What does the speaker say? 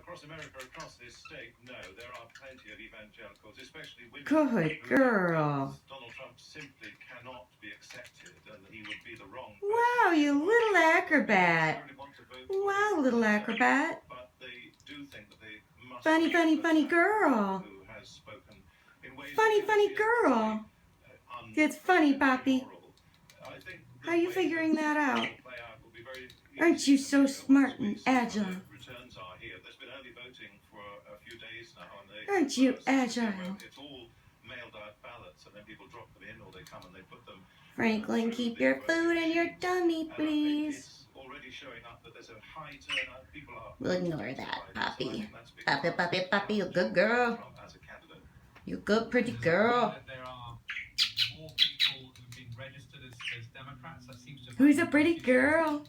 across America, across this state, no, there are plenty of evangelicals, especially women. Good girl. Donald Trump simply cannot be accepted, and he would be the wrong person. Wow, you little acrobat. Wow, little acrobat. But they do think that they must. Funny, funny, funny girl. Who has spoken in ways Funny, funny girl. It's funny, Poppy. How are you figuring that out? Aren't you so smart and agile? Returns are here. There's been early voting for a few days now, and Aren't you agile? It's all mailed out ballots, and then people drop them in, or they come and they put them. Franklin, keep your food in your tummy, please. It's already showing up that there's a high turnout. People are. We'll ignore that, Poppy. Poppy, Poppy, Poppy, you good girl. You good, pretty girl. There are more people who've been registered as Democrats. That seems to. Who's a pretty girl?